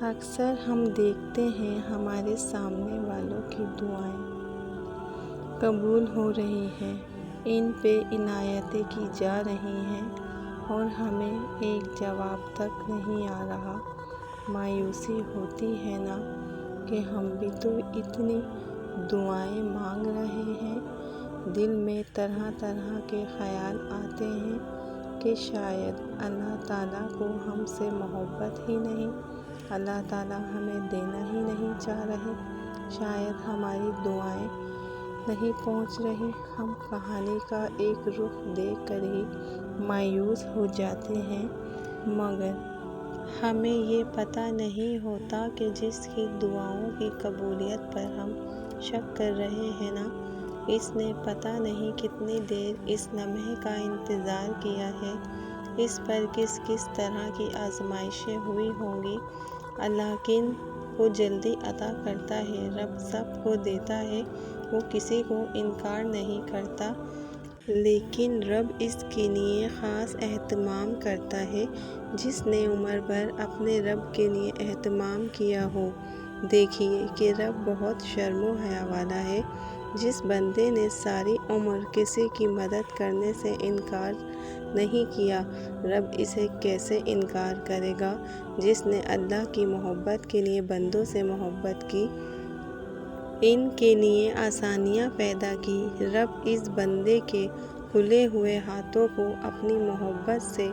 اکثر ہم دیکھتے ہیں ہمارے سامنے والوں کی دعائیں قبول ہو رہی ہیں، ان پہ عنایتیں کی جا رہی ہیں اور ہمیں ایک جواب تک نہیں آ رہا۔ مایوسی ہوتی ہے نا کہ ہم بھی تو اتنی دعائیں مانگ رہے ہیں۔ دل میں طرح طرح کے خیال آتے ہیں کہ شاید اللہ تعالیٰ کو ہم سے محبت ہی نہیں، اللہ تعالیٰ ہمیں دینا ہی نہیں چاہ رہے، شاید ہماری دعائیں نہیں پہنچ رہی۔ ہم کہانی کا ایک رخ دیکھ کر ہی مایوس ہو جاتے ہیں، مگر ہمیں یہ پتہ نہیں ہوتا کہ جس کی دعاؤں کی قبولیت پر ہم شک کر رہے ہیں نا، اس نے پتہ نہیں کتنی دیر اس لمحے کا انتظار کیا ہے، اس پر کس کس طرح کی آزمائشیں ہوئی ہوں گی۔ اللہ کن کو جلدی عطا کرتا ہے، رب سب کو دیتا ہے، وہ کسی کو انکار نہیں کرتا، لیکن رب اس کے لیے خاص اہتمام کرتا ہے جس نے عمر بھر اپنے رب کے لیے اہتمام کیا ہو۔ دیکھیے کہ رب بہت شرم و حیا والا ہے۔ جس بندے نے ساری عمر کسی کی مدد کرنے سے انکار نہیں کیا، رب اسے کیسے انکار کرے گا؟ جس نے اللہ کی محبت کے لیے بندوں سے محبت کی، ان کے لیے آسانیاں پیدا کی، رب اس بندے کے کھلے ہوئے ہاتھوں کو اپنی محبت سے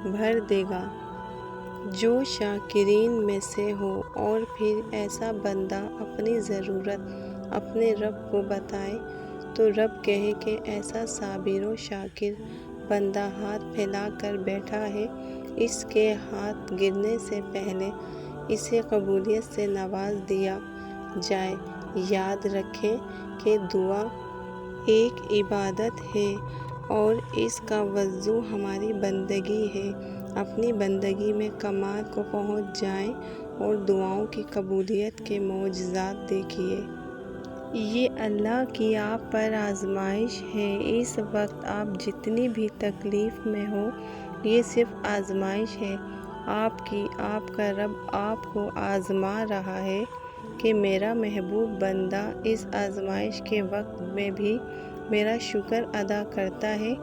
بھر دے گا جو شاکرین میں سے ہو۔ اور پھر ایسا بندہ اپنی ضرورت اپنے رب کو بتائے تو رب کہے کہ ایسا صابر و شاکر بندہ ہاتھ پھیلا کر بیٹھا ہے، اس کے ہاتھ گرنے سے پہلے اسے قبولیت سے نواز دیا جائے۔ یاد رکھیں کہ دعا ایک عبادت ہے اور اس کا وضو ہماری بندگی ہے۔ اپنی بندگی میں کمال کو پہنچ جائیں اور دعاؤں کی قبولیت کے معجزات دیکھیے۔ یہ اللہ کی آپ پر آزمائش ہے۔ اس وقت آپ جتنی بھی تکلیف میں ہو، یہ صرف آزمائش ہے آپ کی۔ آپ کا رب آپ کو آزما رہا ہے کہ میرا محبوب بندہ اس آزمائش کے وقت میں بھی میرا شکر ادا کرتا ہے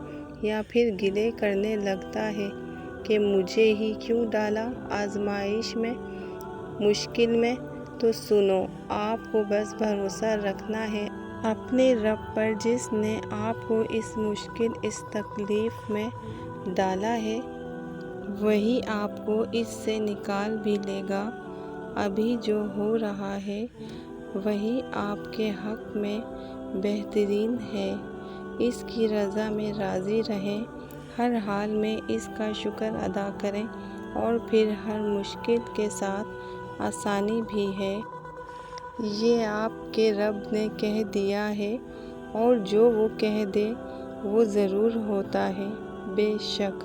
یا پھر گلے کرنے لگتا ہے کہ مجھے ہی کیوں ڈالا آزمائش میں، مشکل میں۔ تو سنو، آپ کو بس بھروسہ رکھنا ہے اپنے رب پر جس نے آپ کو اس مشکل، اس تکلیف میں ڈالا ہے، وہی آپ کو اس سے نکال بھی لے گا۔ ابھی جو ہو رہا ہے وہی آپ کے حق میں بہترین ہے۔ اس کی رضا میں راضی رہیں، ہر حال میں اس کا شکر ادا کریں، اور پھر ہر مشکل کے ساتھ آسانی بھی ہے۔ یہ آپ کے رب نے کہہ دیا ہے، اور جو وہ کہہ دے وہ ضرور ہوتا ہے۔ بے شک